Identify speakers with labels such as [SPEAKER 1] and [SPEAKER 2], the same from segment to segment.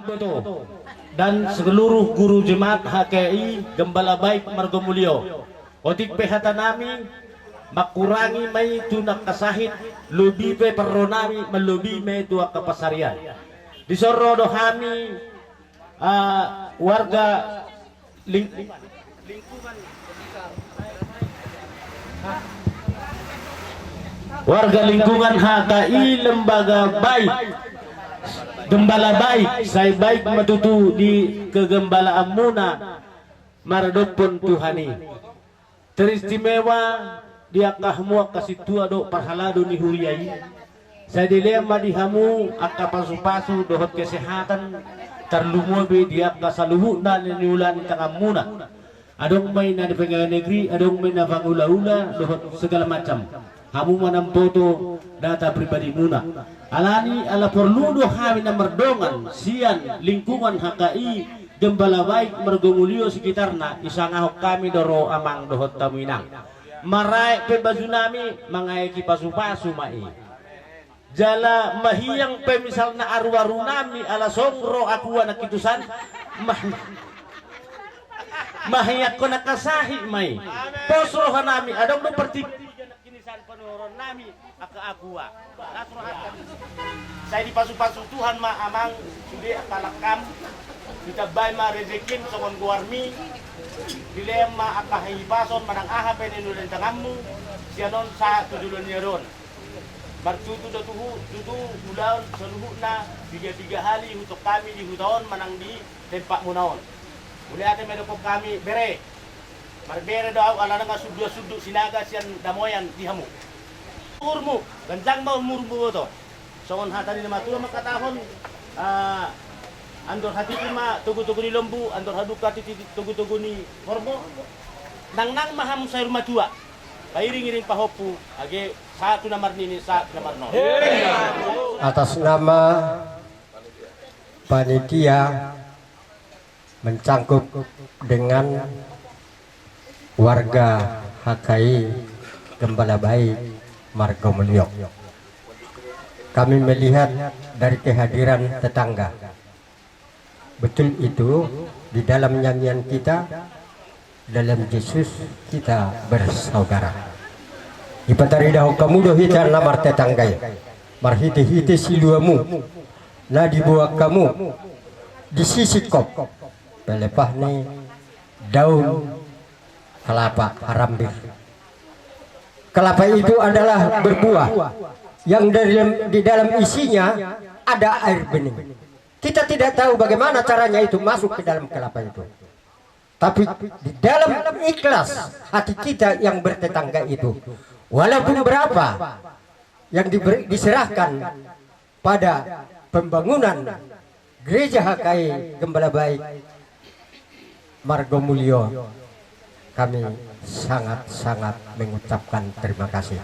[SPEAKER 1] Betul. Dan seluruh guru jemaat HKI Gembala Baik Margomulyo otik pehata nami makurangi may tunak kasahit lubi pe perronami melubi may tuak kapasarian disorodo kami warga lingkungan HKI Lembaga Baik Gembala Baik saya baik matutu di kegembalaan muna maradopon Tuhani teristimewa dia kahmu kasih tua do parhalado ni huriai saya dilema di hamu akka pasu-pasu dohot kesehatan terlumu be dia kasaluhu na niulan tangam muna adong may na di pegawai negeri adong may na pangula-ula dohot segala macam hamu manampoto data pribadi muna alani ala perlu kami na merdongan sian lingkungan HKI Gembala Baik Margomulyo sekitarna isangahok kami doro amang dohot taminang marai pe baju nami mangai ki pasu-pasu mai jala mahiyang pe misalna arwaru nami ala songro aku anak kitusan mahiyak ko nakasahi mai posrohan nami adong do perti kinisan penoron nami aka akua saya di pasu-pasu Tuhan ma amang sudah akalakam kita bay ma rezekin sogon guarmi dilem ma akahipason manang aha penenulen tangamu sianon sa tudulun nyeron martutu do tutu bulan seluhna tiga hari untuk kami di hutan manang di tempat munaon boleh ate medokop kami bere marbere do ala nga suddu sinaga sian damoyan di hamu umurmu ganjang ma umurmu to sogon hatani na matula makatahon andor hati ma tugu-tugu ni lembu andor haduk kati tugu-tugu ni hormo nang maham sa rumah tua pairing-iring pahopu age satu namar nini sa namar no
[SPEAKER 2] atas nama panitia mencangkup dengan warga HKI Gembala Baik Margomulyo kami melihat dari kehadiran tetangga betul itu di dalam nyanyian kita dalam Yesus kita bersaudara ipataridaw kamu dohita namar tetanggai marhiti-hiti siluamu na dibuat kamu di sisi kop pelepah ni daun kelapa harambir kelapa itu adalah berbuah yang di dalam isinya ada air bening. Kita tidak tahu bagaimana caranya itu masuk ke dalam kelapa itu. Tapi di dalam ikhlas hati kita yang bertetangga itu, walaupun berapa yang diserahkan pada pembangunan gereja HKI Gembala Baik Margomulyo, kami sangat-sangat mengucapkan terima kasih.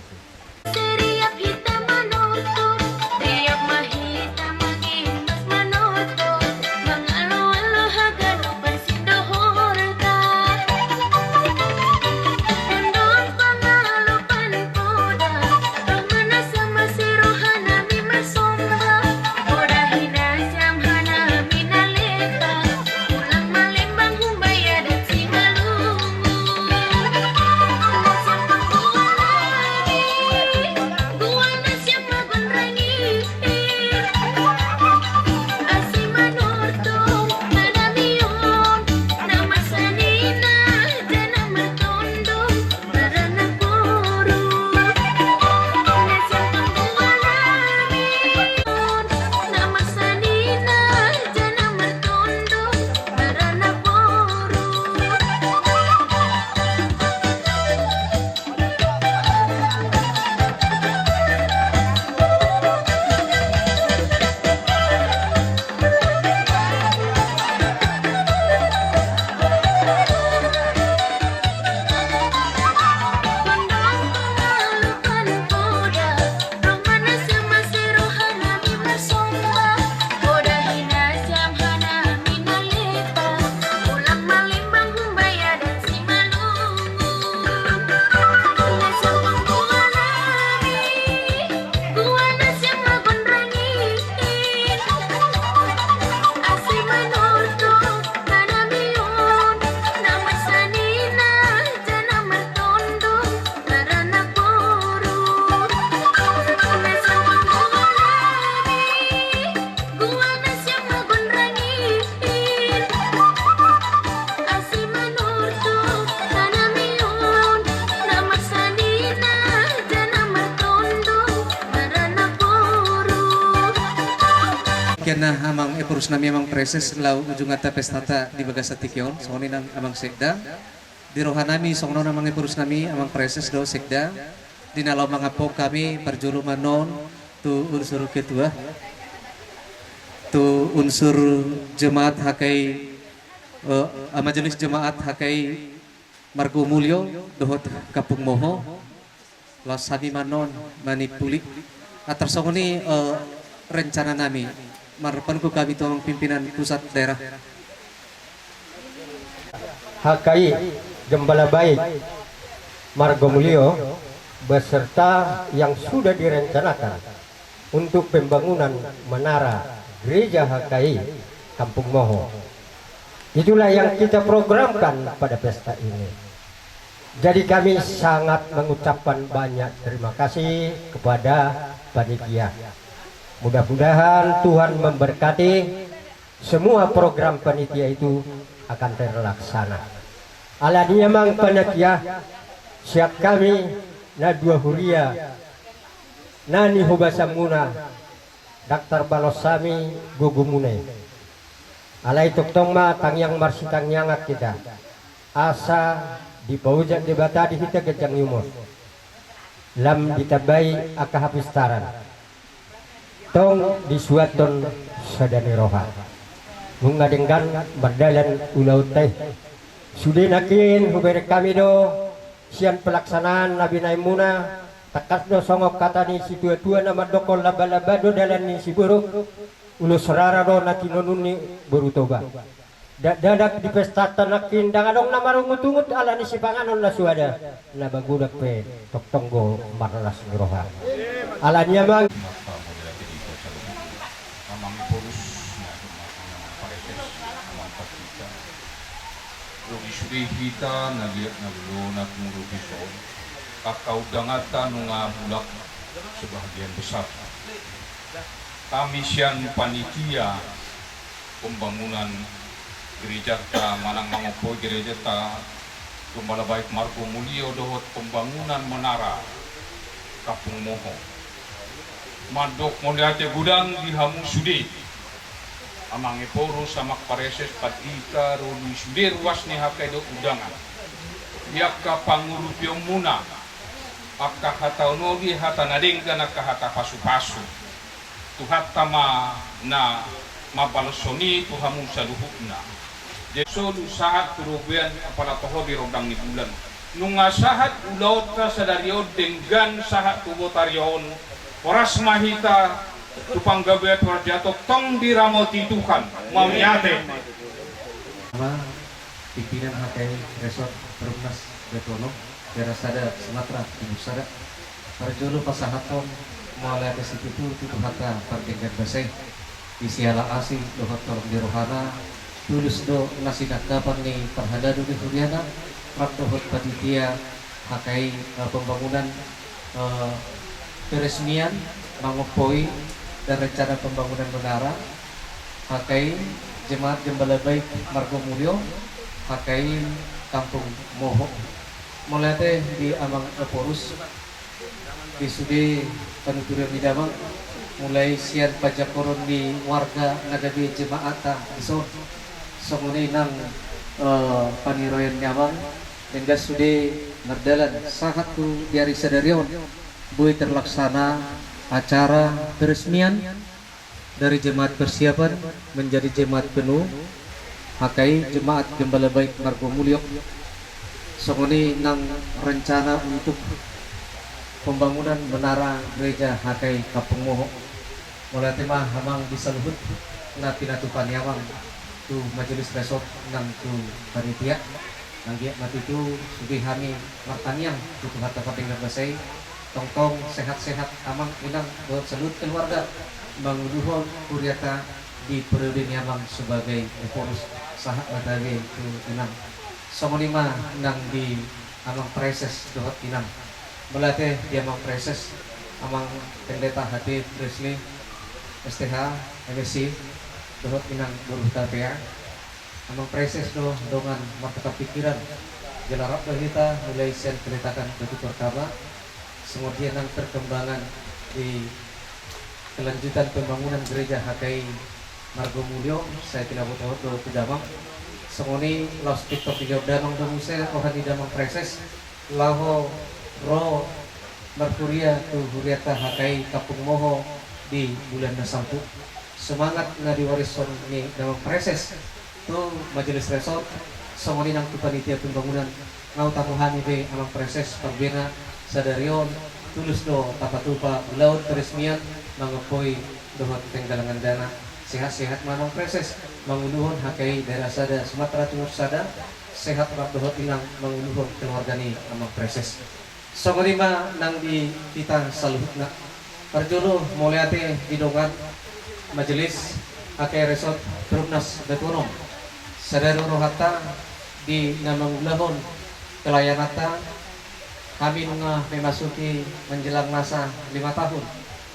[SPEAKER 3] na amang epurus nami amang preses lau ujung ata pestata di bagasa tikyon songoni nang amang sekda di rohan nami songno namang epurus nami amang preses do sekda di nalau mangapok kami perjulu manon tu unsur ketua tu unsur jemaat hakai majelis jemaat hakai Margo Mulyo dohot Kapung Moho lasami manon manipuli atar songoni rencana nami marpanku kami tolong pimpinan pusat daerah
[SPEAKER 2] HKI Gembala Baik Margo Mulyo beserta yang sudah direncanakan untuk pembangunan menara gereja HKI Kampung Moho. Itulah yang kita programkan pada pesta ini. Jadi kami sangat mengucapkan banyak terima kasih kepada panitia. Mudah-mudahan Tuhan memberkati semua program panitia itu akan terlaksana. Alani emang panitia siap kami na dua huria nani hubasamuna Daftar balosami gugumune. Alai toktong ma tangyang marsitang nyangat kita. Asa di paujak di batadi kita gejang yumur. Lam ditabai akahapistaran. Tong disuaton sadani roha. Mengadengkan berdalan ulau teh. Sudah nakin hubere kami do sian pelaksanaan Nabi Naimuna takas do songok kata ni si tua-tua nama dokol laba-laba do dalan ni si buruk ulo serara do nakinonun ni berutoba. Dadak di pesta tanakin dangadong namarungut-ungut ala ni si panganon na suada na bagudak pe toktonggo marlas ni roha. Ala niya mang
[SPEAKER 4] Sudah kita nagiat nagulunat murubison kakau dangatan nga bulak sebagian besar. Kami sian panitia pembangunan gereja ta manang mangopo gereja ta Gembala Baik Margo Mulyo dohot pembangunan menara Kapung Moho. Mandok moliate gudang di hamu sudi. Amang eporo sama pareses patika roni sudir was ni hakai do udangan yaka pangurupiong muna akka hata onodi hata nadenggan akka hata pasu-pasu tu hata na mabalosoni tu hamu saluhukna jeso du sahat turubian apala toho di rodang ni bulan nunga sahat ulauta sadario denggan sahat tubotarion poras mahita tupang gabeat warjato tong diramoti Tuhan mamiate
[SPEAKER 3] pimpinan HKI Resort Perumnas Betono daerah Sada Sumatera Timur Sada perjulu pasahaton mulai ke situ itu hata pertingkat basai isiala asing dohot tolong di rohana tulus do nasinak kapan nih perhada do di Huriana prak dohot panitia HKI pembangunan peresmian mangopoi dan rencana pembangunan menara HKI Jemaat Gembala Baik Margo Mulyo HKI Kampung Moho mulai teh di Amang Eporus di Sudi penuturan di Damang mulai sian pajak koron di warga ngadabi jemaat iso songuni nang paniroyan nyamang hingga Sudi nerdalan sahat tu diari sadarion bui terlaksana acara peresmian dari jemaat persiapan menjadi jemaat penuh HKI Jemaat Gembala Baik Margo Mulyo songoni nang rencana untuk pembangunan menara gereja HKI Kampung Moho mulai tema hamang bisa luhut na pinatupan yawang tu majelis resort nang tu panitia nang dia mati tu sudah kami martaniang tu hata kapinggan basai tong-tong sehat-sehat amang inang buat selut keluarga mangluhon kuriata di periode nyamang sebagai pengurus sahat matagi itu inang somonima nang di amang preses dohot inang belate di amang preses amang pendeta hati Presley STH MSC dohot inang buruh tapea amang preses do dongan marta pikiran jelarap kita mulai sen keretakan batu pertama kemudian perkembangan di kelanjutan pembangunan gereja HKI Margo Mulyo saya tinabot-abot do Damang sengoni los TikTok tiga Damang do muse orang di Damang Preses laho ro Merkuria tu huriata hakai Kapung Moho di bulan Nasampu semangat na diwarison ni Damang Preses tu majelis resort sengoni nang tu panitia pembangunan ngau tamuhani be Amang Preses parbena sadarion tulus do tapatupa laut peresmian mangapoi dohot tenggalangan dana sehat-sehat manong Preses manguluhon hakai daerah sada Sumatera Timur sada sehat rak dohot ilang manguluhon keluarga ni Amang Preses songonima nang di kita saluhutna parjolo moleate didongan majelis hakai resort Perumnas Betonom sadaro hatta di namangulahon kelayanata kami nunga memasuki menjelang masa 5 tahun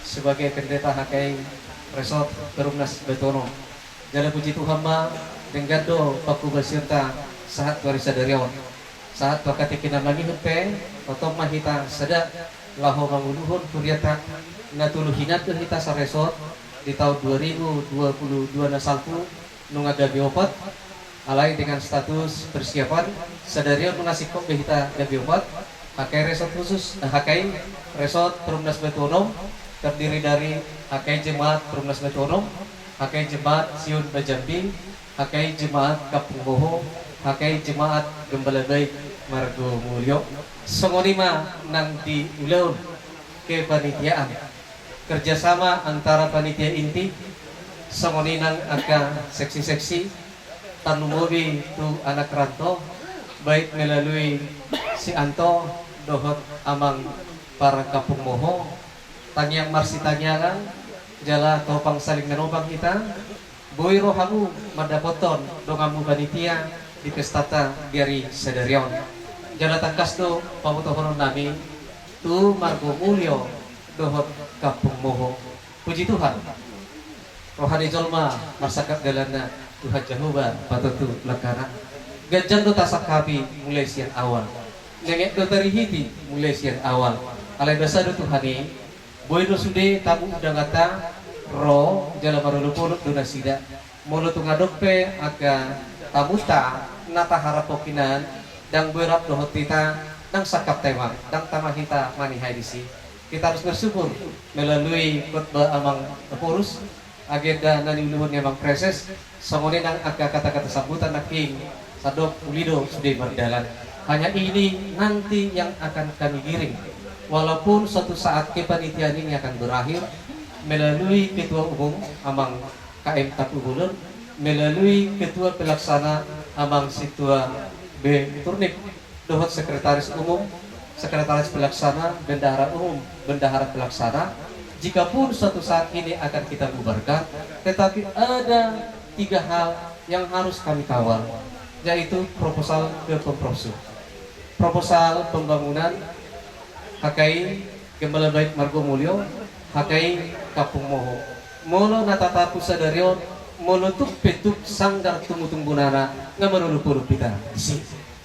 [SPEAKER 3] sebagai pendeta hakai resort Perumnas Betono. Jala puji Tuhan ma denggado paku bersirta saat warisa darion. Saat wakati kina lagi hupe otom mahita sada laho manguluhun kuriata natuluhinat ke hita sa resort di tahun 2022 na salpu nung ada biopat alai dengan status persiapan sadarion mengasih kok hita ada biopat hakai resort khusus hakai resort Perumnas Betono terdiri dari hakai jemaat Perumnas Betono, hakai jemaat Siun Bajambi, hakai jemaat Kapung Moho, hakai jemaat Gembala Baik Margo Mulyo. Songonima nang diulaun ke panitiaan kerjasama antara panitia inti songoni nang aka seksi-seksi tanumobi tu anak ranto baik melalui si Anto dohot amang para Kapung Moho tanyang marsi tanyangan jala topang saling menopang kita boy rohamu madapoton dongamu panitia di pestata dari sedarion jala tangkas tu pamutohonon nami tu Margo Mulyo dohot Kapung Moho puji Tuhan rohani jolma marsakat galana Tuhan Jehovah patutu lekara gajang do tasak kapi mulai siang awal nengek do tarihiti mulai siang awal alai dosa do Tuhani boy do sude tamu udah ngata ro jala marulu puluk do nasida mulu tungadope aga tamuta nata harapokinan dang berap do hotita dang sakap temang dang tamahita manihai disi kita harus bersyukur melalui khotbah amang purus agenda nani uluhun Amang Preses samone nang aga kata-kata sambutan naking sadok ulido sudah berjalan hanya ini nanti yang akan kami giring walaupun suatu saat kepanitiaan ini akan berakhir melalui ketua umum Amang KM Tapu Hulun melalui ketua pelaksana Amang Situa B Turnip dohot sekretaris umum sekretaris pelaksana bendahara umum bendahara pelaksana jikapun suatu saat ini akan kita bubarkan tetapi ada 3 hal yang harus kami kawal yaitu proposal ke Pemprofsu proposal pembangunan hakai Gembala Baik Margo Mulyo hakai Kapung Moho molo natatapu sadarion molo tuk petuk sanggar tumutungbunana ngamarulu-pulu kita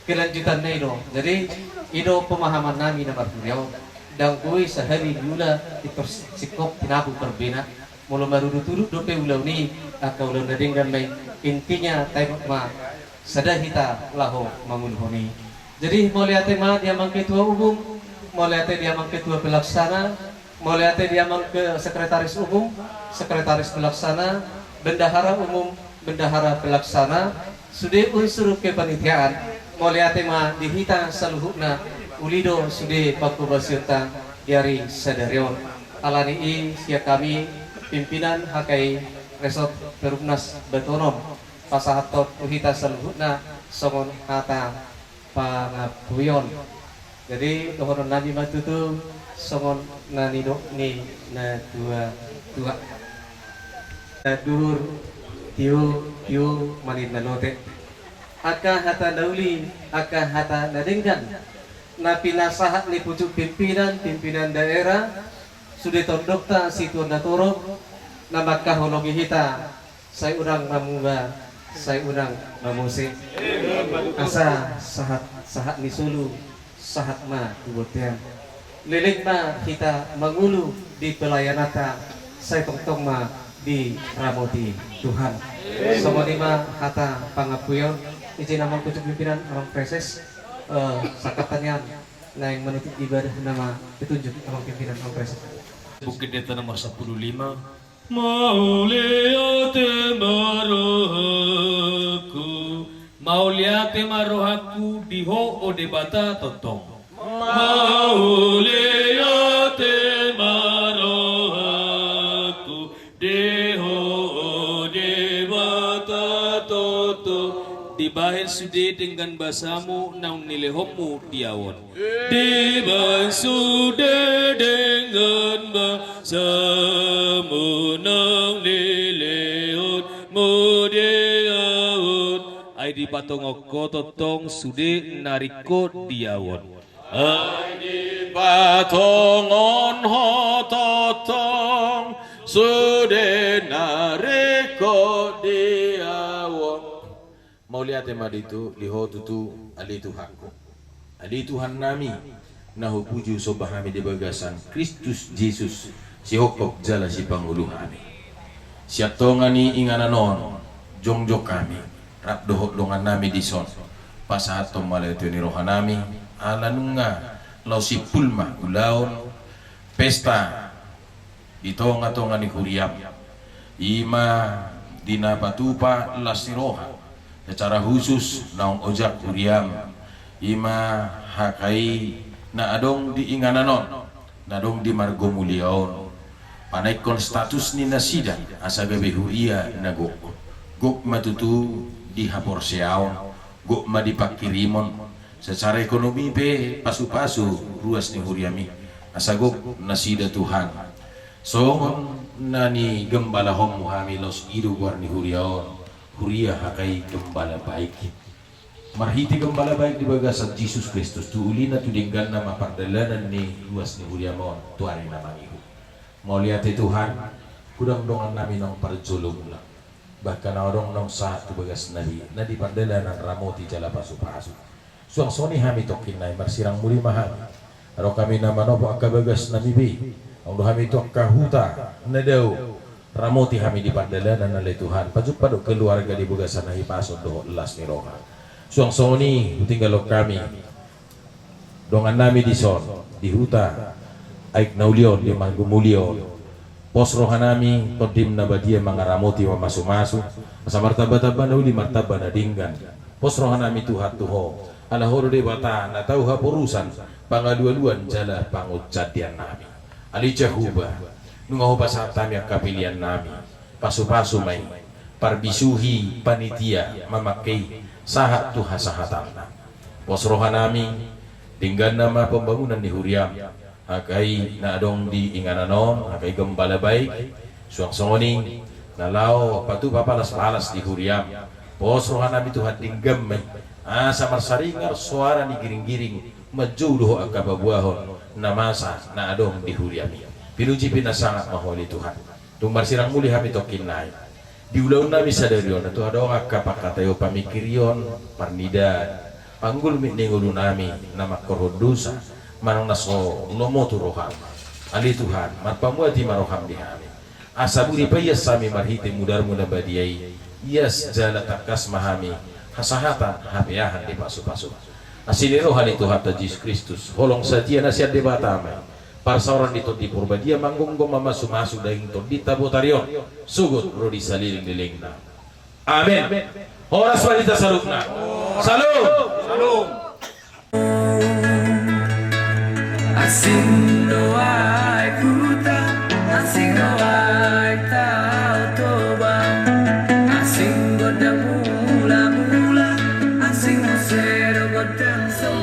[SPEAKER 3] kelanjutan na ino jadi ino pemahaman nami na Margo dan kui sehari gula dipersikop tinabu perbena molo maruru-turu dope ulau ni aka ulau nadenggan may intinya tayo ma sadahita laho mangulhoni jadi moliate ma dia mang ketua umum moliate dia mang ketua pelaksana moliate dia mang ke sekretaris umum sekretaris pelaksana bendahara umum bendahara pelaksana sudah unsur kepanitiaan moliate ma dihita saluhukna ulido sudah paku basirta dari sadarion alani i sia kami pimpinan hakai resort Perumnas Betonom pasahatot uhita saluhukna songon hata pangapuyon jadi tohonon nabi matutu songon nanido ni na dua dur tiu manin nanote aka hata dauli aka hata nadenggan na pinasahat ni pucuk pimpinan daerah sudah tondokta situ naturog na makahologi hita saya urang mamunga saya urang mamuse asa sahat ni sulu sahat ma tubotian lilik ma kita mangulu di pelayanata saya tongtong ma diramoti Tuhan. Samonima kata pangapuyon izin nama kucuk pimpinan orang preses sakatannya yang menutup ibadah nama petunjuk orang pimpinan orang preses.
[SPEAKER 1] Bukit Deta nomor 15. Mauliate marohaku, mauliate marohaku diho o debata totong. Mauliate marohaku diho o debata totong. Dibahir sude dengan basamu naun nilehommu diawon. Dibahir sude dengan basamu naun nilehommu diawon. Ay di patongoko totong sude nariko diawon. Ay di patongon ho totong sude nariko diawon. Mau lihat tema itu liho tutu ali Tuhanku, ali Tuhan nami nahu puju sobah nami di bagasan Kristus Yesus si hokok jala si pangulu nami siatongani ingananon jongjok kami rap dohok dongan nami di son pasahat tomale tu ni rohanami alanunga lau si pulma ulaon pesta itonga-tonga ni kuriam ima dina patupa lasiroha secara khusus naong ojak kuriam ima hakai na adong di ingananon na adong di margo muliaon panaikon status ni nasida asa gabi huia na gok matutu di hapor siaon gok madipakirimon secara ekonomi pe pasu-pasu ruas ni huriami asa gok nasida Tuhan so nani gembala hom muhami los idu guar ni huriaon Huria hakai gembala baik marhiti gembala baik di bagasan Yesus Kristus tu ulina tu dinggan nama pardalanan ni luas ni huria mon tuari nama ihu mau lihat Tuhan kudang dongan nami nong parjolong lang bahkan orang nong saat tu bagas nadi pardalanan ramoti jala pasu-pasu suang soni hami tokin nai marsirang muli mahal aro kami nama nopo akka bagas nami bi ang hami tok kahuta nadau ramoti hami di pardalanan oleh Tuhan pajuk paduk keluarga di bugasan nahi pasod doh elas ni roha suang soni tinggal kami dongan nami di son di huta aik naulion di manggu mulion pos roha nami todim nabadia mangaramoti mamasu-masu asa martaba-taba nauli martaba nadinggan pos roha nami Tuhan tuho ala horo de bata na tau hapurusan pangaduan-duan jala pangucadian nami ali jahuba nungaho pasatami ang kapilian nami pasu-pasu may parbisuhi panitia mamakai sahat tu hasahatan posroha nami tinggal nama pembangunan di huriam hakai na adong di ingananon hakai gembala baik suang songoni nalau patu papalas-palas di huriam posroha nami Tuhan tinggam may asa marsaringar suara ni giring-giring majuduho ang kababuahon namasa na adong di huriam piluji pina sangat maholi Tuhan tumbar sirang muli hami tokin naik di ulaun nami sadarion itu ada orang kapakatayo pamikirion parnida panggul mitningulu nami nama korodusa manang naso lomo turoham ali Tuhan marpamuati maroham di hami asaburi payas sami marhiti mudar muda badiai yes jala takas mahami hasahata hapiahan di pasu-pasu asiniro hali Tuhan ta Yesus Kristus holong satia nasihat di batamai parsaoran dito di purbadia manggung mamasu-masu dahing to di tabutarion sugut rodi saliling dilingna amin horas wanita salukna salum
[SPEAKER 5] asing doai kuta asing doai tau toba asing goda mula-mula asing musero godang sombong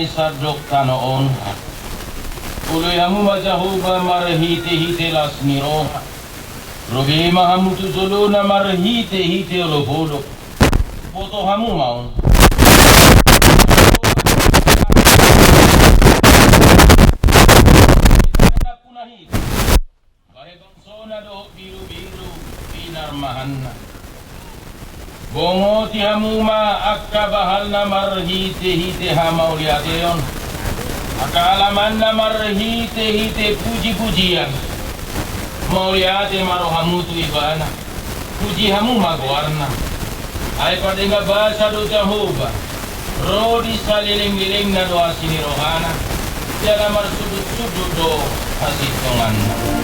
[SPEAKER 6] sadok kanoon uloy hamu majahuba marhite-hite lasmiro rogi mahamu tuzolo na marhite-hite olopolo foto hamu maun do biru-biru pinarmahanna. Bongo ti hamuma akka bahalna marhite-hite hamauliateon. Akalamanna marhite-hite puji-pujian. Mauliate marohamutu ibana. Puji hamuma guarna. Ay padinga basa do Jehovah. Rodi saliling-liling na doa sini rohana. Jala marsudut-sudut do hasitonganna.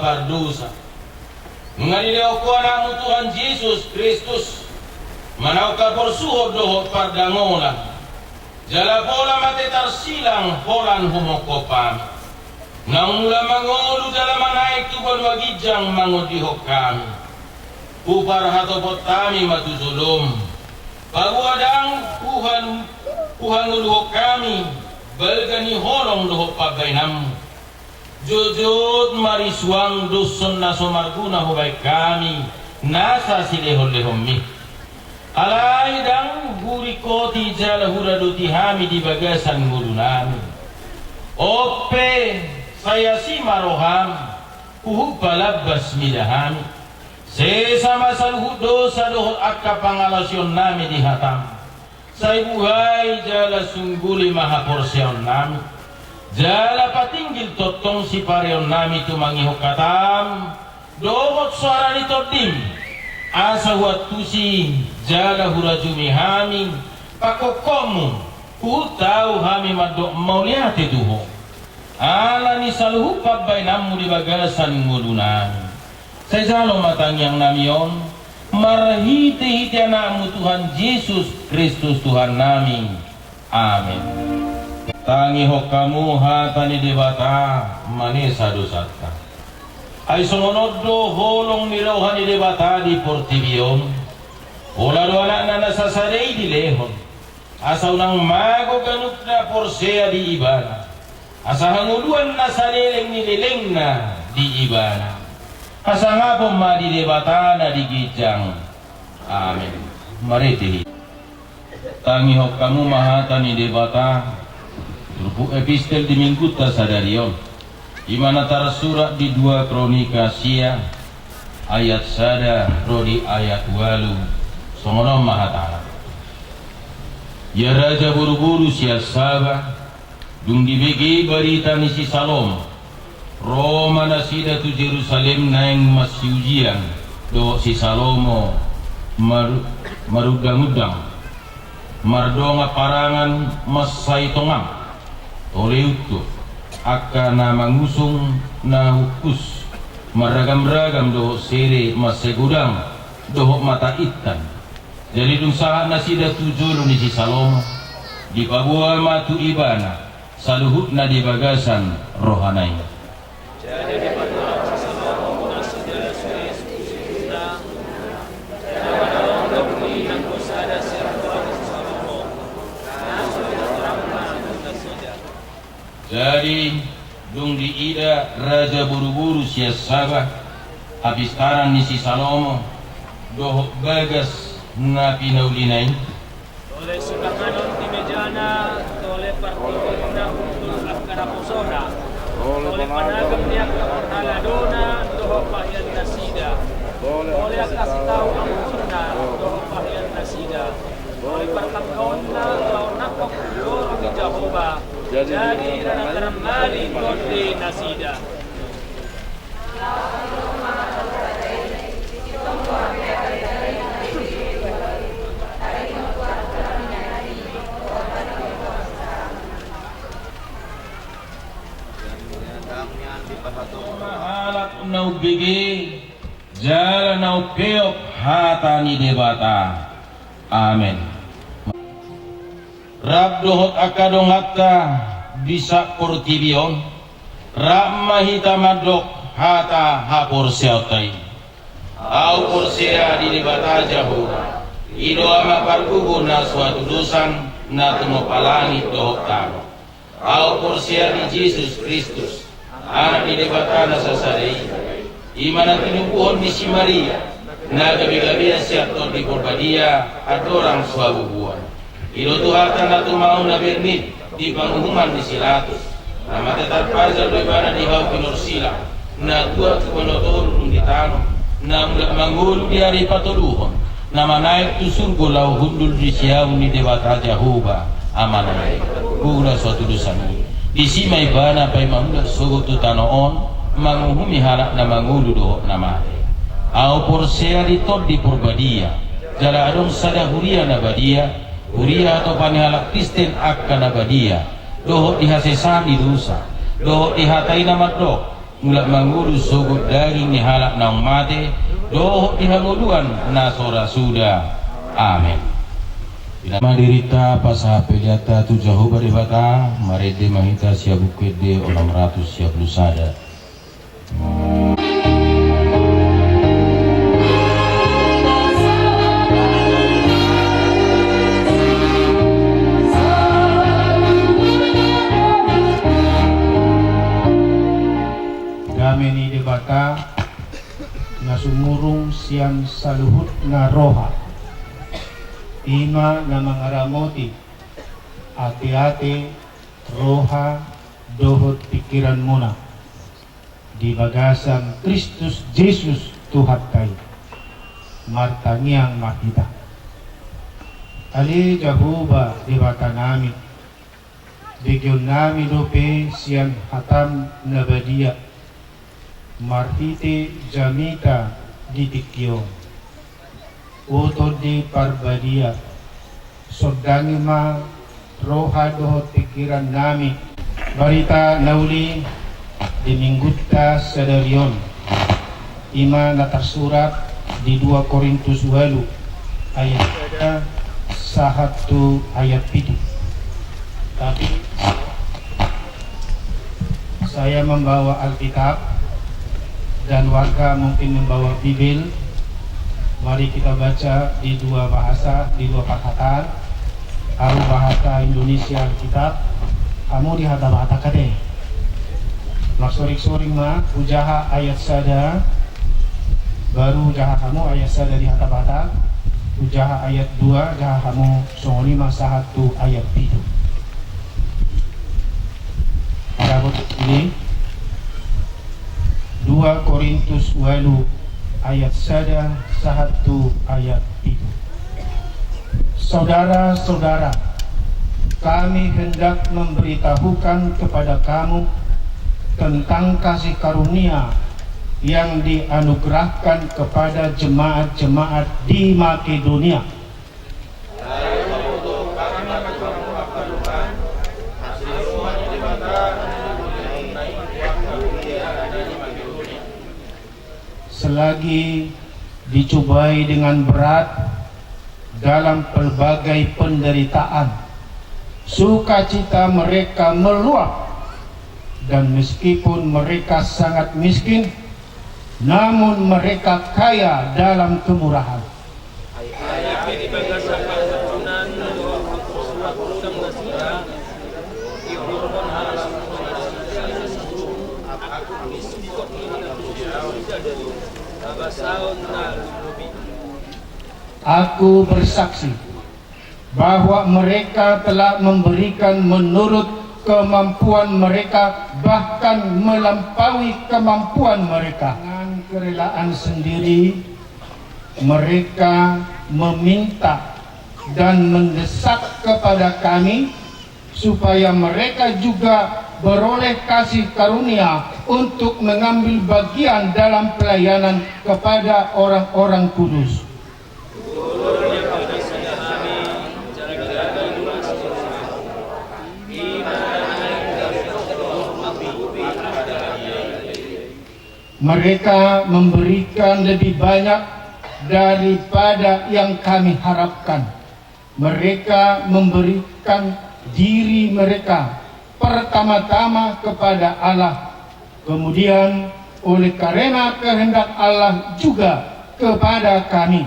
[SPEAKER 6] pardusa. Ngalileo ko na mo Tuhan Jesus Kristus, manaw ka porsuhod dohot pardangonan. Jala pola matetar silang polan humokopam. Nang mula mangolu jala manaik tuban wagijang mangodihok kami. Upar hatopot kami matuzulom. Pagwadang Tuhan uluhok kami, balgani holong dohok pagbainam. Jujud mariswang dusun na sumarguna hubay kami, nasa silehon-lehon mi. Alay dang guri koti jala huraduti hami di bagasan ngulu nami. Ope saya si maroham, kuhub palabas midahami. Sesama saluhud dosa dohot akka pangalasyon nami dihatam. Say buhay jala sungguli mahaporsyon nami. Jala patinggil totong si pareon nami tumangihok katam. Dohot suara ni totim. Asa huat tusi jala hurajumi hami. Pakokomu hutau hami madok mauliate duho. Ala ni saluhu pabbay namu di bagasan ngulunan. Saya selalu matang yang namion marhiti-hiti anakmu Tuhan Yesus Kristus Tuhan nami. Amin. Tangi hok kamu hatani debata manesa dosata. Ay songonodo holong nirohani debata di portibion. Ola do anak na nasasarei di lehon. Asa unang mago ganuk na porsea di ibana. Asa hanguluan na saleleng nilileng na di ibana. Asa nga po madidebata na digijang. Amin. Mariti. Tangi hok kamu mahata ni debata. Turbu epistel di minggu tasadarion. Imana tersurat di 2 Kronika sia ayat sada rodi ayat 8. Songono mahata. Ya raja buru-buru sia sabah. Dung dibegi berita ni si Salom. Roma nasida tu Jerusalem naeng masyujian do si Salomo marudang-udang mardonga parangan masai tongam oleh itu akan mangusung na hukus maragam-ragam do sere masegudang do mata itan jadi dung sahat nasida tu julu ni si Salomo di pabua matu ibana saluhut na di bagasan rohanai. Jadi di mana Salomo nasida sudah yang kusada Salomo. Jadi dung di ida raja buru-buru sia sabah habis tarang ni si Salomo doh bagas na pinaulinay oleh sukanganon di mejana oleh partina untuk akara musona oleh panagam niya kaortaladona doho pahyan nasida oleh kasih tahu ang muna doho pahyan nasida oleh perkakaon na nakok dorong di Jehovah jadi ranakaram mali konde nasida. Mahalak nau bigi jala nau peop hatani debata. Amin. Rab dohot akadong hatta bisa portibion ramahita madok hata hapor seotai au porsea di debata jauh ido ama parkubu na suatu dosan na tumopalangi dohot taro au porsea di Jesus Kristus anak di debata na sasarei imana tinubuhon di si Maria na gabi-gabi siap di porbadia adorang suabubuan ido tuhatan na tumau na bernit di pangumuman di silatus nama tetar parza do ibana di hau pinursila na tua kumanotoro di tano na mulak manggulu di hari patuluhon nama naik tu surgo lau hundul di siau ni debata Jehovah amanai gula suatu dosan di sima ibana pai mamula sogo tu tanoon manguhumi halak na mangulu do nama au porsea di tod di porbadia jala adong sada huria na badia Huria atau panihalak Kristen akan abadia doho dihasesani dosa doho dihatai nama dok mulak mangurus sogot daging ni halak naung mate dohok dihamuluan nasora sudah. Amin. Madirita pasaha peliata tu jauh baribata marede mahita siabukede 600 siap lusada.
[SPEAKER 7] Kami ni debata nasumurung siang saluhut na roha ima na mangaramoti ati-ati roha dohot pikiran muna di bagasan Kristus Yesus Tuhan kai martangiang makita ali Jehovah debata nami bigyon nami dope siang hatam nabadia marhite jamita ditikyo uto di parbadia sodangi ma roha dohot pikiran nami barita nauli di minggutta sadarion ima natarsurat di 2 Korintus 8 ayat 1 ayat 7. Tapi saya membawa Alkitab dan warga mungkin membawa Bibil. Mari kita baca di 2 bahasa, di 2 perkataan. Kalau bahasa Indonesia Alkitab, kamu di hata-hata kade. Maksorik-soring mah, ujaha ayat sada, baru ujaha kamu ayat sada di hata-hata, ujaha ayat 2, ujaha kamu songolima sahatu ayat 7. Pada waktu ini 2 Korintus 8 ayat 1 ayat 7. Saudara-saudara, kami hendak memberitahukan kepada kamu tentang kasih karunia yang dianugerahkan kepada jemaat-jemaat di Makedonia. Selagi dicobai dengan berat dalam pelbagai penderitaan, sukacita mereka meluap, dan meskipun mereka sangat miskin, namun mereka kaya dalam kemurahan. Aku bersaksi bahwa mereka telah memberikan menurut kemampuan mereka, bahkan melampaui kemampuan mereka. Dengan kerelaan sendiri, mereka meminta dan mendesak kepada kami supaya mereka juga beroleh kasih karunia untuk mengambil bagian dalam pelayanan kepada orang-orang kudus. Mereka memberikan lebih banyak daripada yang kami harapkan. Mereka memberikan diri mereka pertama-tama kepada Allah, kemudian oleh karena kehendak Allah juga kepada kami.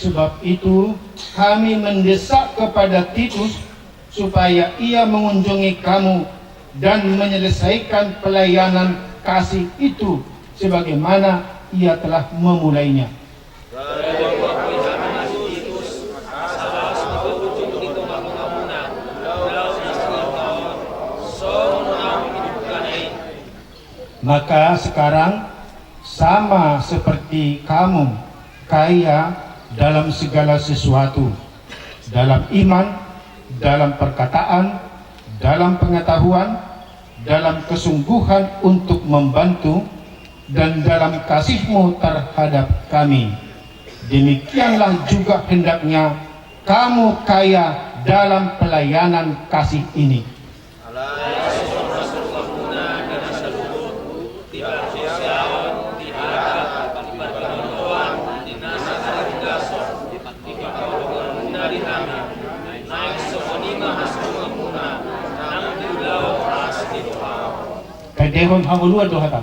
[SPEAKER 7] Sebab itu kami mendesak kepada Titus supaya ia mengunjungi kamu dan menyelesaikan pelayanan kasih itu sebagaimana ia telah memulainya. Maka sekarang sama seperti kamu kaya dalam segala sesuatu, dalam iman, dalam perkataan, dalam pengetahuan, dalam kesungguhan untuk membantu, dan dalam kasih-Mu terhadap kami. Demikianlah juga hendaknya kamu kaya dalam pelayanan kasih ini. Kadehon hamuluan dohata.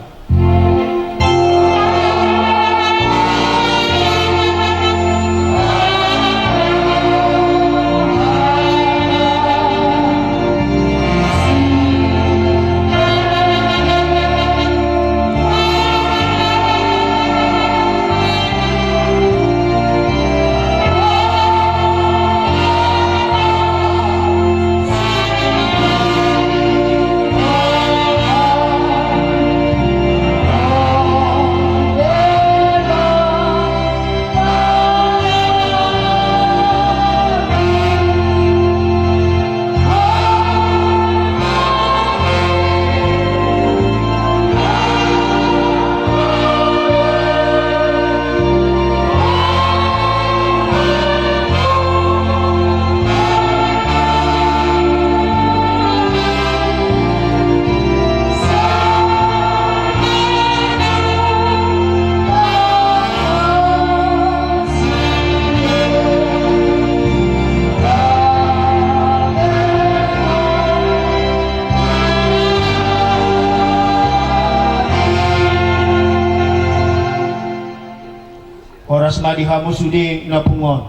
[SPEAKER 7] Oras ma dihamu sudi napungon.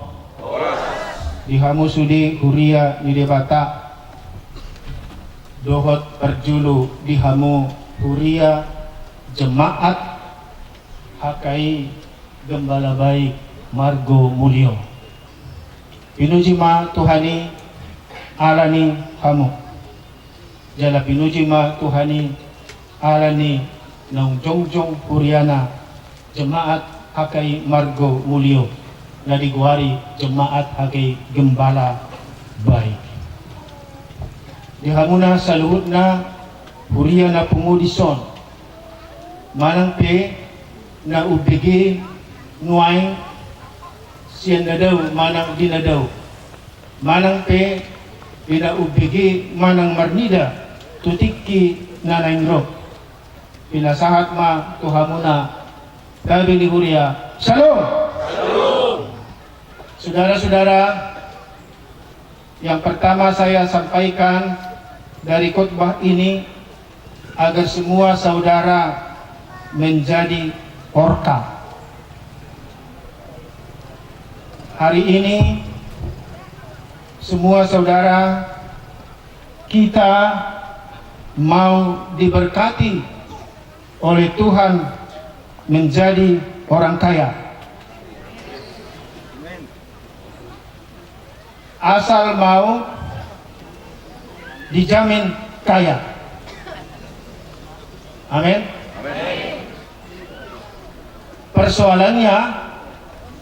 [SPEAKER 7] Dihamu sudi huria ni debata. Dohot perjulu dihamu huria jemaat hakai gembala baik Margo Mulyo. Pinuji ma Tuhani alani hamu. Jala pinuji ma Tuhani alani nang jongjong huriana jemaat hakai Margo Mulyo na diguari jemaat hakai gembala baik. Dihamuna sa luhut na huria na pumudison manang pe na ubigi nuay siyan na daw manang di na daw manang pe ina ubigi manang marnida tutiki na naingrok pinasahat ma tuhamuna kami di Huria. Shalom. Shalom. Saudara-saudara, yang pertama saya sampaikan dari khotbah ini agar semua saudara menjadi orka. Hari ini semua saudara kita mau diberkati oleh Tuhan menjadi orang kaya. Asal mau dijamin kaya. Amin. Persoalannya,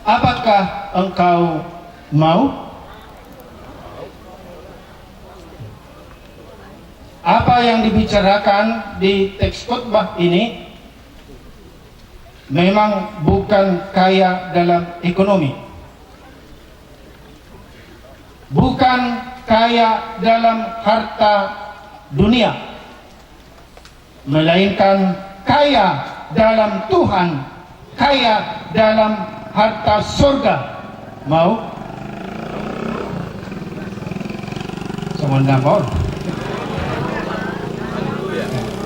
[SPEAKER 7] apakah engkau mau? Apa yang dibicarakan di teks khotbah ini memang bukan kaya dalam ekonomi, bukan kaya dalam harta dunia, melainkan kaya dalam Tuhan, kaya dalam harta surga. Mau? Semua mau.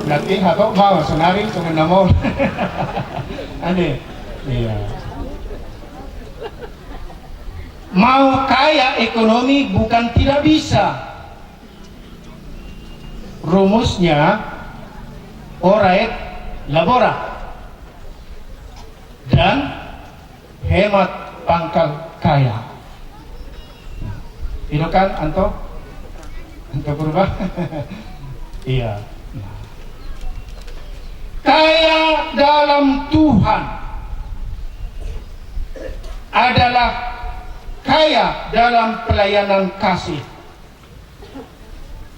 [SPEAKER 7] Nanti hatok mau, senari semua mau. Ane, iya. Mau kaya ekonomi bukan tidak bisa. Rumusnya orait labora dan hemat pangkal kaya. Itu kan Anto? Anto Purba? Iya. Kaya dalam Tuhan adalah kaya dalam pelayanan kasih.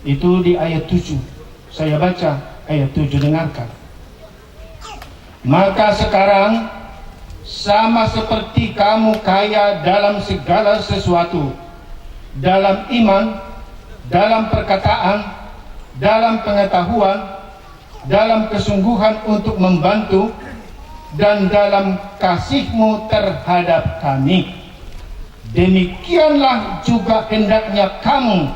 [SPEAKER 7] Itu di ayat 7. Saya baca ayat 7, dengarkan. Maka sekarang sama seperti kamu kaya dalam segala sesuatu, dalam iman, dalam perkataan, dalam pengetahuan, dalam kesungguhan untuk membantu, dan dalam kasihmu terhadap kami, demikianlah juga hendaknya kamu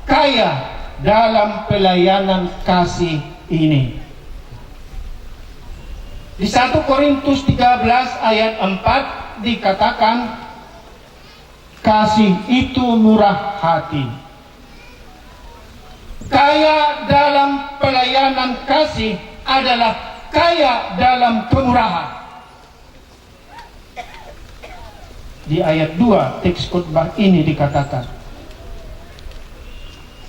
[SPEAKER 7] kaya dalam pelayanan kasih ini. Di 1 Korintus 13 ayat 4 dikatakan, kasih itu murah hati. Kaya dalam pelayanan kasih adalah kaya dalam kemurahan. Di ayat 2 teks khotbah ini dikatakan,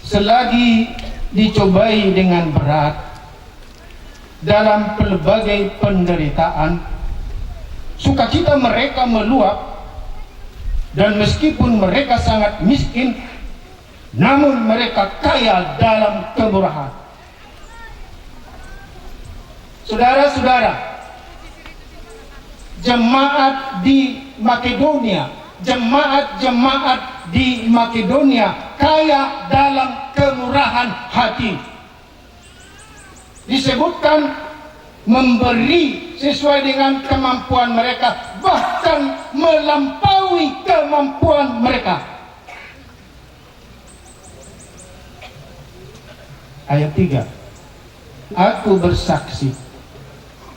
[SPEAKER 7] selagi dicobai dengan berat dalam pelbagai penderitaan, sukacita mereka meluap, dan meskipun mereka sangat miskin, namun mereka kaya dalam kemurahan. Saudara-saudara, jemaat di Makedonia, jemaat-jemaat di Makedonia kaya dalam kemurahan hati. Disebutkan memberi sesuai dengan kemampuan mereka, bahkan melampaui kemampuan mereka. Ayat 3, aku bersaksi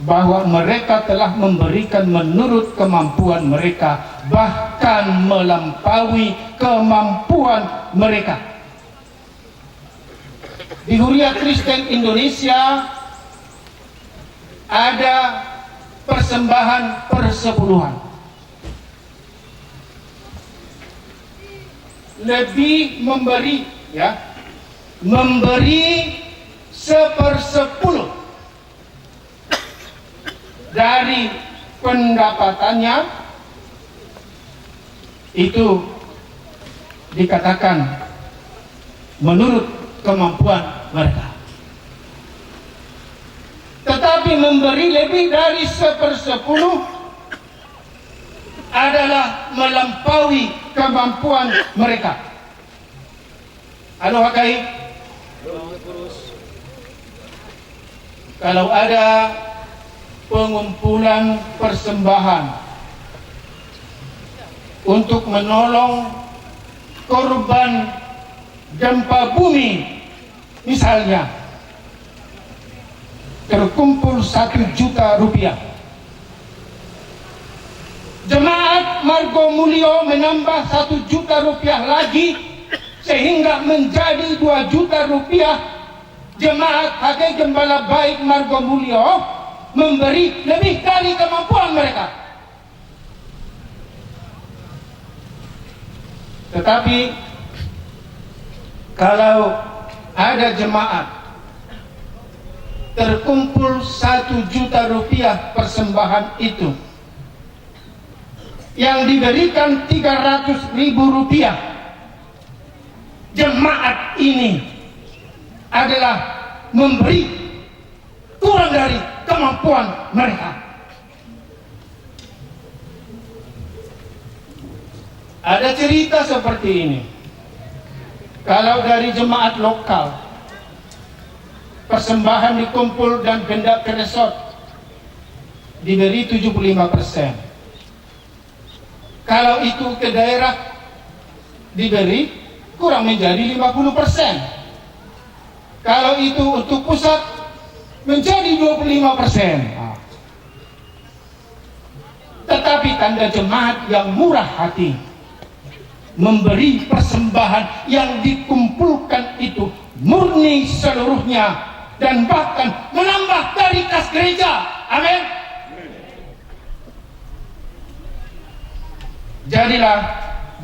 [SPEAKER 7] bahwa mereka telah memberikan menurut kemampuan mereka, bahkan melampaui kemampuan mereka. Di Huria Kristen Indonesia ada persembahan persepuluhan. Lebih memberi, ya, memberi 1/10 dari pendapatannya, itu dikatakan menurut kemampuan mereka. Tetapi memberi lebih dari 1/10 adalah melampaui kemampuan mereka. Halo Hakai, kalau ada pengumpulan persembahan untuk menolong korban gempa bumi, misalnya terkumpul 1 juta rupiah, jemaat Margomulyo menambah 1 juta rupiah lagi sehingga menjadi 2 juta rupiah. Jemaat Hakai Gembala Baik Margomulyo memberi lebih dari kemampuan mereka. Tetapi kalau ada jemaat terkumpul 1 juta rupiah persembahan itu, yang diberikan 300.000 rupiah, jemaat ini adalah memberi kurang dari kemampuan mereka. Ada cerita seperti ini. Kalau dari jemaat lokal, persembahan dikumpul dan benda ke resort diberi 75%. Kalau itu ke daerah diberi kurang menjadi 50%. Kalau itu untuk pusat menjadi 25%. Tetapi tanda jemaat yang murah hati memberi persembahan yang dikumpulkan itu murni seluruhnya dan bahkan menambah dari kas gereja. Amin. Jadilah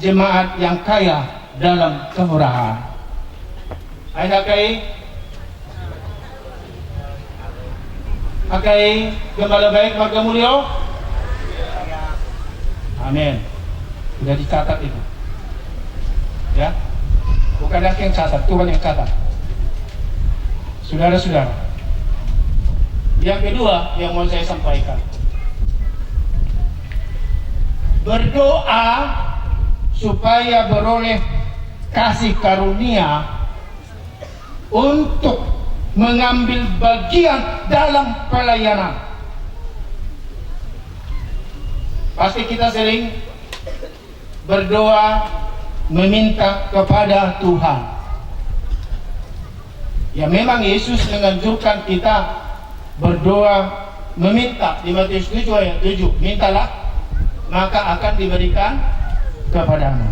[SPEAKER 7] jemaat yang kaya dalam kemurahan. Hakai Gembala Baik Margomulyo. Amin. Sudah dicatat itu. Ya, bukan aku yang catat, Tuhan yang catat. Saudara-saudara, Yang kedua yang mau saya sampaikan, berdoa supaya beroleh kasih karunia untuk mengambil bagian dalam pelayanan. Pasti kita sering berdoa meminta kepada Tuhan. Ya memang Yesus menganjurkan kita berdoa meminta di Matius 7 ayat 7, mintalah maka akan diberikan kepadamu.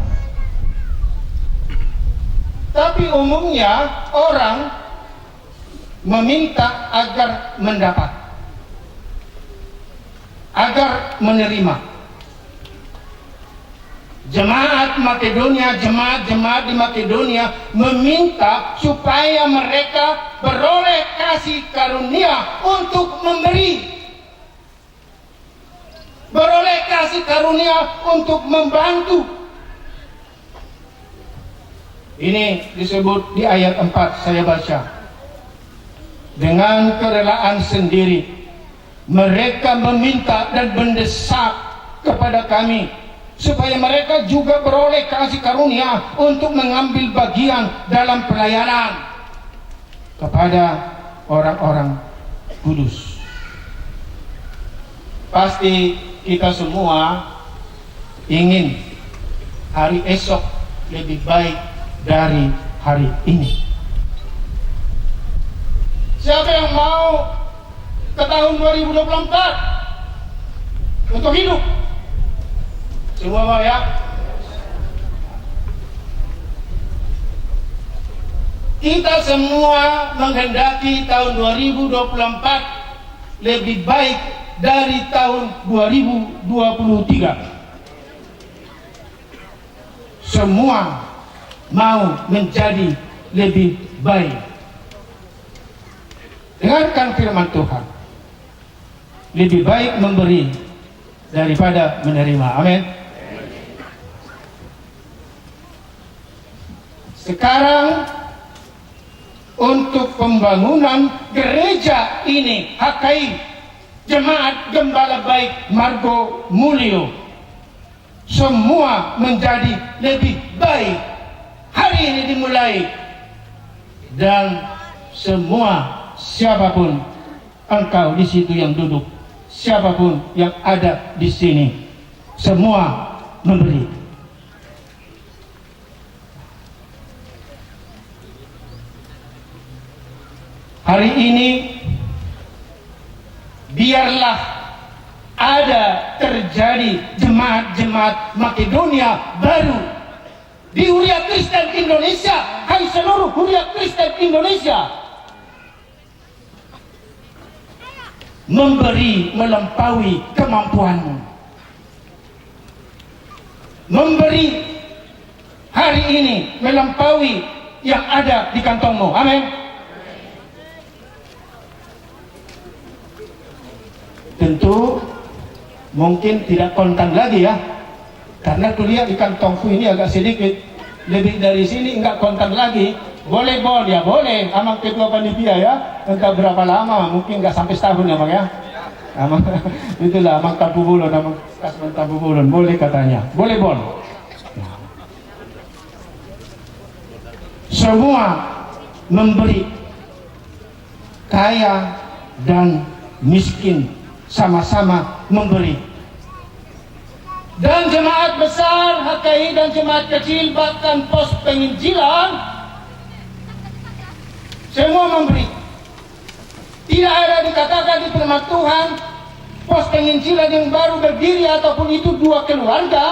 [SPEAKER 7] Tapi umumnya orang meminta agar mendapat, agar menerima. Jemaat jemaat di Makedonia meminta supaya mereka beroleh kasih karunia untuk memberi, beroleh kasih karunia untuk membantu. Ini disebut di ayat 4, saya baca. Dengan kerelaan sendiri mereka meminta dan mendesak kepada kami supaya mereka juga beroleh kasih karunia untuk mengambil bagian dalam pelayanan kepada orang-orang kudus. Pasti kita semua ingin hari esok lebih baik dari hari ini. Siapa yang mau ke tahun 2024 untuk hidup? Semua mau ya? Kita semua menghendaki tahun 2024 lebih baik dari tahun 2023. Semua mau menjadi lebih baik. Dengarkan firman Tuhan. Lebih baik memberi daripada menerima. Amin. Sekarang untuk pembangunan gereja ini, HKI Jemaat Gembala Baik Margo Mulyo, semua menjadi lebih baik. Hari ini dimulai, dan semua, siapapun engkau di situ yang duduk, siapapun yang ada di sini, semua memberi. Hari ini biarlah ada terjadi jemaat-jemaat Makedonia baru di Huria Kristen Indonesia. Hai seluruh Huria Kristen Indonesia, memberi melampaui kemampuanmu. Memberi hari ini melampaui yang ada di kantongmu. Amin. Tentu mungkin tidak kontan lagi ya, karena kuliah di kantongku ini agak sedikit lebih dari sini, enggak kontan lagi. Boleh bon ya, boleh amang ketua panitia ya, entah berapa lama, mungkin enggak sampai setahun ya bang ya. Amang itulah amang Tampu Bulon, amang Kasman Tampu Bulon, boleh katanya, boleh bon. Semua memberi, kaya dan miskin sama-sama memberi. Dan jemaat besar HKI dan jemaat kecil, bahkan pos penginjilan, semua memberi. Tidak ada dikatakan di firman Tuhan pos penginjilan yang baru berdiri ataupun itu 2 keluarga,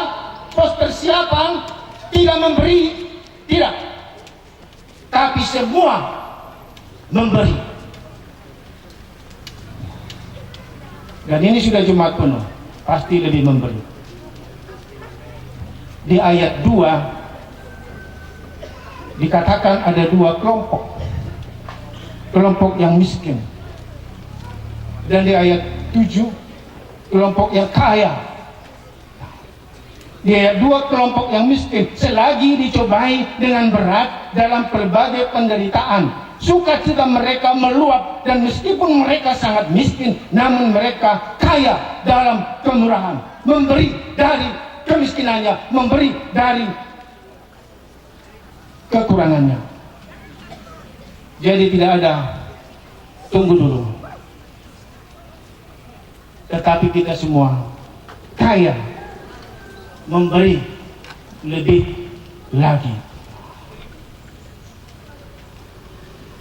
[SPEAKER 7] pos persiapan tidak memberi, tidak. Tapi semua memberi. Dan ini sudah Jumat penuh, pasti lebih memberi. Di ayat 2 dikatakan ada 2 kelompok. Kelompok yang miskin. Dan di ayat 7 kelompok yang kaya. Di ayat 2 kelompok yang miskin selagi dicobai dengan berat dalam berbagai penderitaan, sukacita mereka meluap, dan meskipun mereka sangat miskin, namun mereka kaya dalam kemurahan, memberi dari kemiskinannya, memberi dari kekurangannya. Jadi tidak ada tunggu dulu, tetapi kita semua kaya memberi lebih lagi.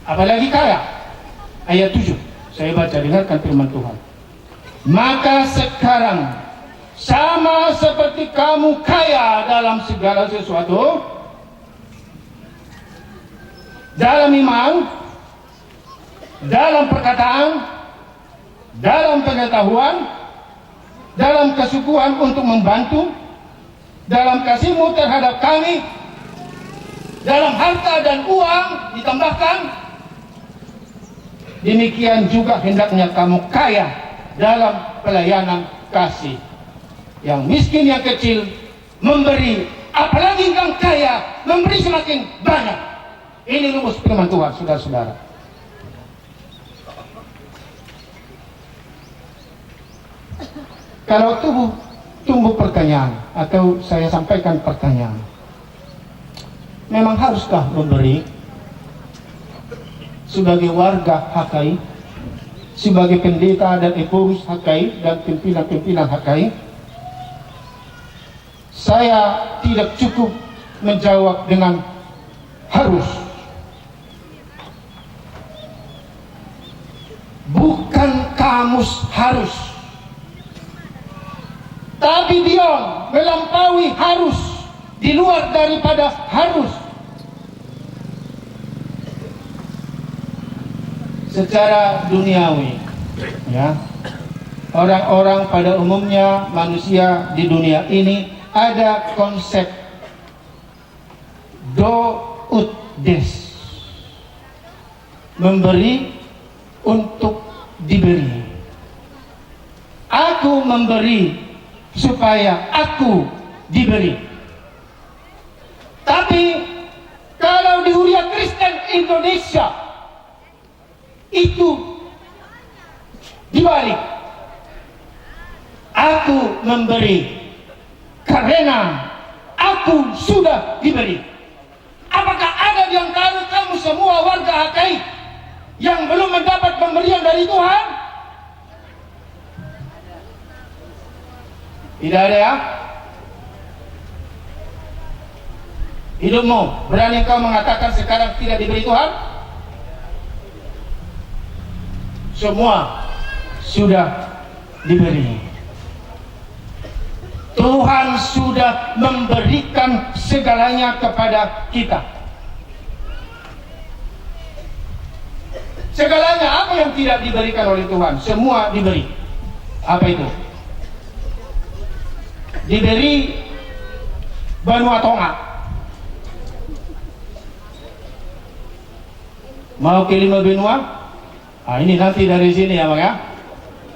[SPEAKER 7] Apalagi kaya. Ayat 7 saya baca, dengarkan firman Tuhan. Maka sekarang sama seperti kamu kaya dalam segala sesuatu, dalam iman, dalam perkataan, dalam pengetahuan, dalam kesukuan untuk membantu, dalam kasihmu terhadap kami, dalam harta dan uang ditambahkan, demikian juga hendaknya kamu kaya dalam pelayanan kasih. Yang miskin, yang kecil memberi, apalagi yang kaya memberi semakin banyak. Ini rumus firman Tuhan, saudara-saudara. Kalau tumbuh pertanyaan, atau saya sampaikan pertanyaan, memang haruskah memberi sebagai warga HKI, sebagai pendeta dan pengurus HKI dan pimpinan-pimpinan HKI? Saya tidak cukup menjawab dengan harus. Bukan kamus harus, tapi beyond, melampaui harus, di luar daripada harus. Secara duniawi, ya, orang-orang pada umumnya, manusia di dunia ini ada konsep do ut des, memberi untuk diberi. Aku memberi supaya aku diberi. Tapi kalau di Huria Kristen Indonesia itu dibalik. Aku memberi karena aku sudah diberi. Apakah ada di antara kamu semua warga HKI yang belum mendapat pemberian dari Tuhan? Tidak ada, ya? Hidupmu, berani kau mengatakan sekarang tidak diberi Tuhan? Semua sudah diberi. Tuhan sudah memberikan segalanya kepada kita. Segalanya, apa yang tidak diberikan oleh Tuhan? Semua diberi. Apa itu? Diberi benua Tonga. Mau ke 5 benua? Nah, ini nanti dari sini, ya Bang, ya?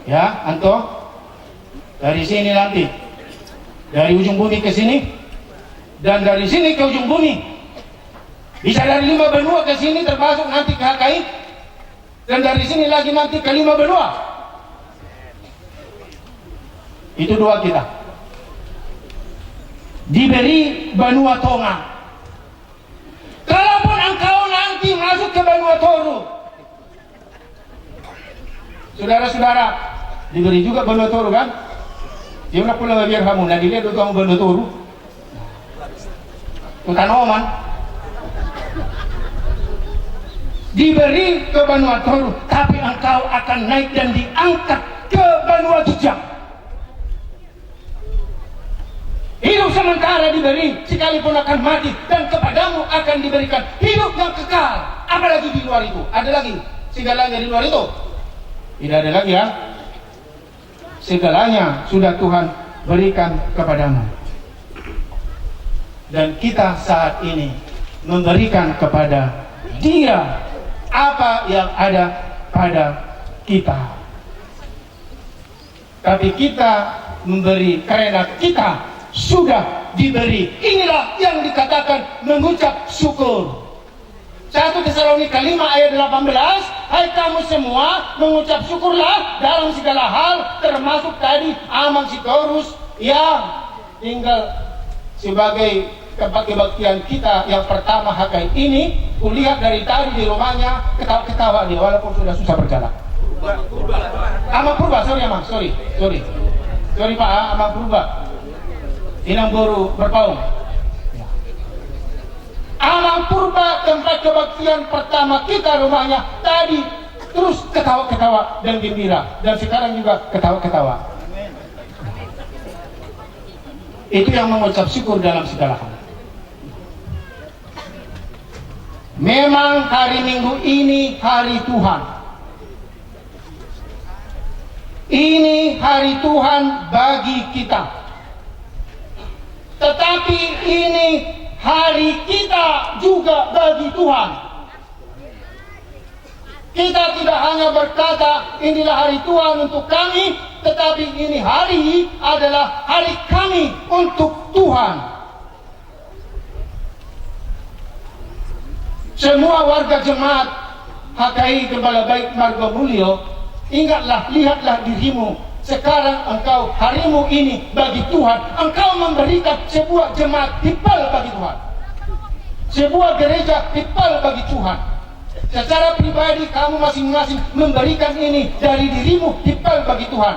[SPEAKER 7] Ya, Anto? Dari sini nanti. Dari ujung bumi ke sini, dan dari sini ke ujung bumi. Bisa dari 5 benua ke sini, termasuk nanti ke HKI, dan dari sini lagi nanti ke 5 benua. Itu doa kita. Diberi benua Tonga. Kalaupun engkau nanti masuk ke benua Toru, saudara-saudara, diberi juga benua Toru, kan? Dia nak pulang biar kamu, nah dilihat kamu benua Toru, Tanoman, diberi ke benua Toru, tapi engkau akan naik dan diangkat ke benua Jejak. Hidup sementara diberi, sekalipun akan mati, dan kepadamu akan diberikan hidup yang kekal. Apalagi di luar itu, ada lagi segalanya di luar itu? Tidak ada lagi, ya. Segalanya sudah Tuhan berikan kepadamu. Dan kita saat ini memberikan kepada Dia apa yang ada pada kita. Tapi kita memberi karena kita sudah diberi. Inilah yang dikatakan mengucap syukur.
[SPEAKER 8] 1 Tesalonika 5 ayat 18, hai kamu semua mengucap syukurlah dalam segala hal, termasuk tadi Amasitorus yang tinggal sebagai kebaktian kita yang pertama Hakai ini. Kulihat dari tadi di rumahnya ketawa-ketawa dia walaupun sudah susah berjalan. Amang Purba, sorry Pak, Amang Purba Inang Boru berpaung. Amang Purba tempat kebaktian pertama kita rumahnya tadi terus ketawa-ketawa dan gembira, dan sekarang juga ketawa-ketawa. Itu yang mengucap syukur dalam segala hal. Memang hari Minggu ini hari Tuhan. Ini hari Tuhan bagi kita. Tetapi ini hari kita juga bagi Tuhan. Kita tidak hanya berkata inilah hari Tuhan untuk kami, tetapi ini hari adalah hari kami untuk Tuhan. Semua warga jemaat HKI Gembala Baik Margomulyo, ingatlah, lihatlah dirimu. Sekarang engkau harimu ini bagi Tuhan. Engkau memberikan sebuah jemaat hipal bagi Tuhan, sebuah gereja hipal bagi Tuhan. Secara pribadi kamu masing-masing memberikan ini dari dirimu hipal bagi Tuhan.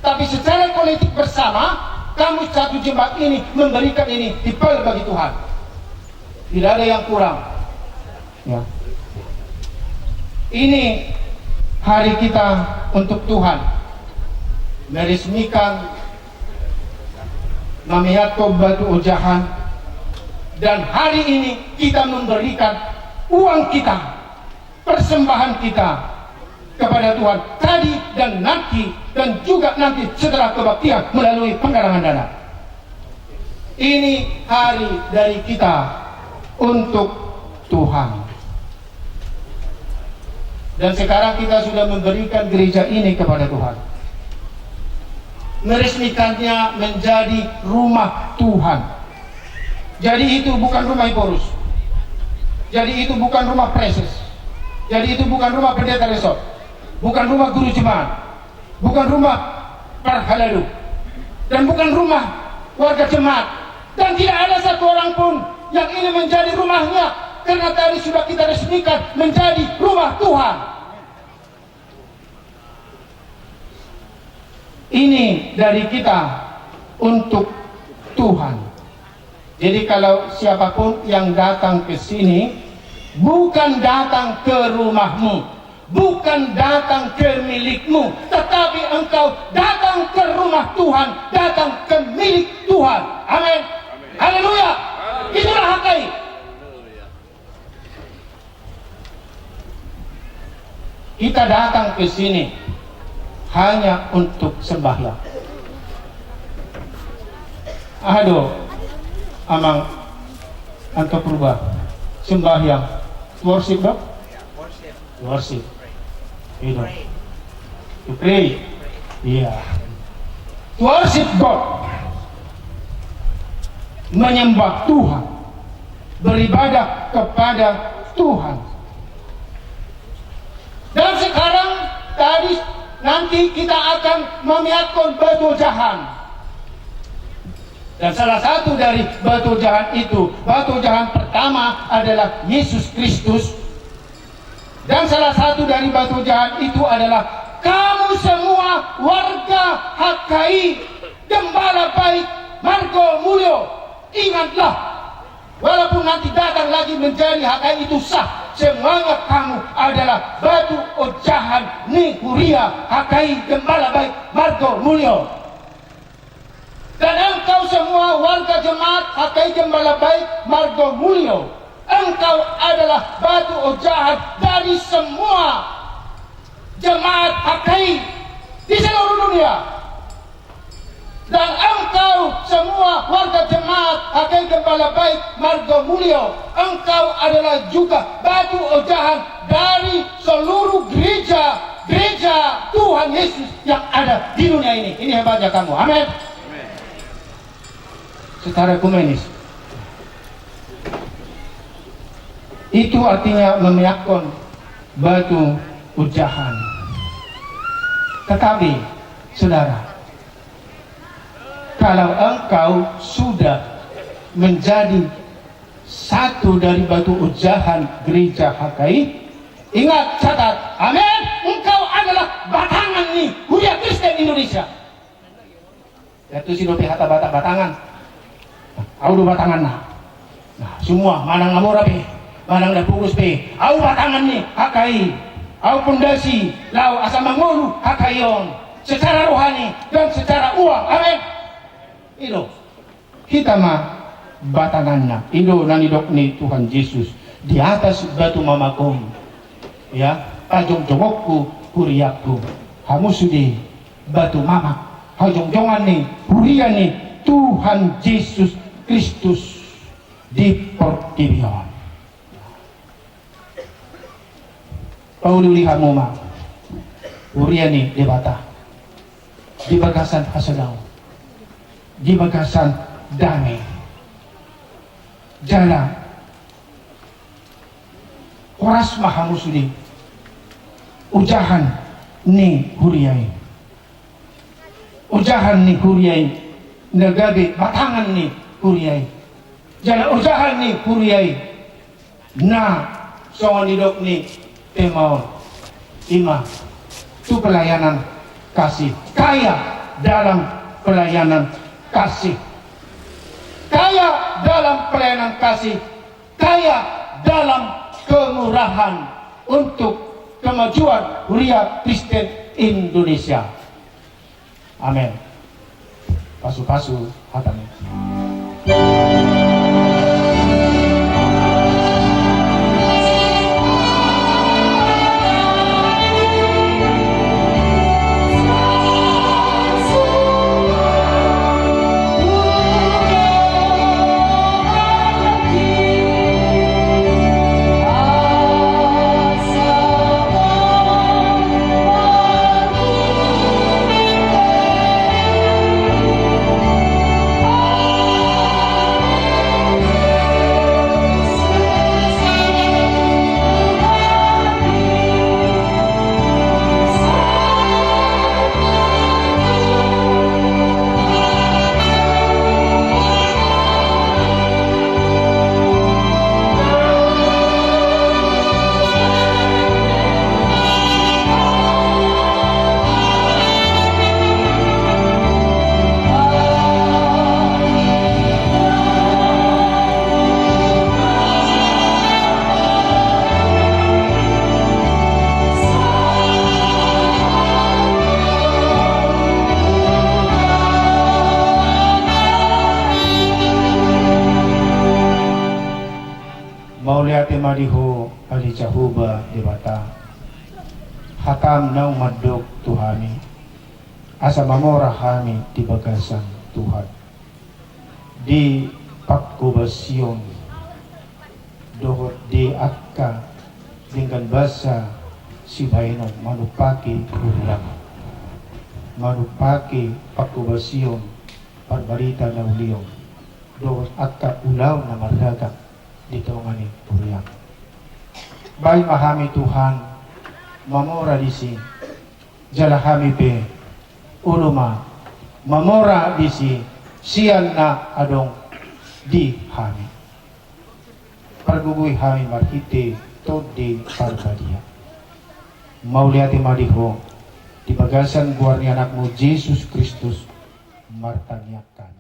[SPEAKER 8] Tapi secara kolektif bersama kamu satu jemaat ini memberikan ini hipal bagi Tuhan. Tidak ada yang kurang. Ya. Ini hari kita untuk Tuhan, meresmikan Mamihato Batu Ojahan, dan hari ini kita memberikan uang kita, persembahan kita kepada Tuhan tadi dan nanti, dan juga nanti setelah kebaktian melalui penggalangan dana. Ini hari dari kita untuk Tuhan. Dan sekarang kita sudah memberikan gereja ini kepada Tuhan, meresmikannya menjadi rumah Tuhan. Jadi itu bukan rumah Iporus, jadi itu bukan rumah preses, jadi itu bukan rumah pendeta resort, bukan rumah guru jemaat, bukan rumah parhalalu, dan bukan rumah warga jemaat. Dan tidak ada satu orang pun yang ini menjadi rumahnya, karena tadi sudah kita resmikan menjadi rumah Tuhan. Ini dari kita untuk Tuhan. Jadi kalau siapapun yang datang ke sini, bukan datang ke rumahmu, bukan datang ke milikmu, tetapi engkau datang ke rumah Tuhan, datang ke milik Tuhan. Amin. Haleluya. Itulah HKI. Kita datang ke sini hanya untuk sembahyang. Aduh, Amang Anto Purba, sembahyang, worship dok? Worship. Itu. To pray. Iya. Worship God. Menyembah Tuhan, beribadah kepada Tuhan. Dan sekarang tadi nanti kita akan memiatkan batu jahan. Dan salah satu dari batu jahan itu, batu jahan pertama adalah Yesus Kristus. Dan salah satu dari batu jahan itu adalah kamu semua warga HKI Gembala Baik Margomulyo. Ingatlah, walaupun nanti datang lagi menjadi HKI itu sah, semuanya kamu adalah batu ojahan Nikuria HKI Gembala Baik Margomulyo. Dan engkau semua warga jemaat HKI Gembala Baik Margomulyo, engkau adalah batu ojahan dari semua jemaat HKI di seluruh dunia. Dan engkau semua warga jemaat HKI Gembala Baik Margomulyo, engkau adalah juga batu ojahan dari seluruh gereja Tuhan Yesus yang ada di dunia ini. Ini hebatnya kamu. Amin. Secara ekumenis. Itu artinya memiakon batu ujahan. Tetapi saudara, kalau engkau sudah menjadi satu dari batu ujahan gereja HKI, ingat, catat, amin, engkau adalah batangan nih Huria Kristen Indonesia. Itu si dope hata batangan. Audu batangan nah. Nah, semua manang ngamora pe, manang da purus pe, au batangan nih HKI. Au pondasi lau asa mangulu HKI-on secara rohani dan secara uang. Amin. Itu kita mah batangannya. Indo nanidok ni Tuhan Yesus di atas batu mamakom. Ya, tajong jongokku huriaku. Kamu sudi batu mama. Hajong-jongan nih, huria nih Tuhan Yesus Kristus di Portibion. Pauli kamu mah huria nih di bata, di bagasan hasadau, di bagasan damai, jalan koras mahamu sudi ujahan nih huriai, ujahan nih huriai, negabe batangan nih huriai, jalan ujahan nih huriai, nah songon hidop nih temau ima itu pelayanan kasih, kaya dalam pelayanan kasih, kaya dalam pelayanan kasih, kaya dalam kemurahan untuk kemajuan Huria Kristen Indonesia. Amin. Pasu-pasu hatami. Mauliate madiho ali cahuba debata hakam nau madok Tuhani asa mamora kami di bagasan Tuhan di pakkubasion dohot di akka dengan bahasa sibaino manupaki uriang manupaki pakkubasion parbarita na uliong dohot akka ulaw na mardagang di tongani uriang. Baik mahami Tuhan mamora disi jala kami pe uluma mamora disi sian na adong di kami pergubuy kami marhite todi parbadia mauliati madiho di bagasan buar ni anakmu Yesus Kristus martanyakan.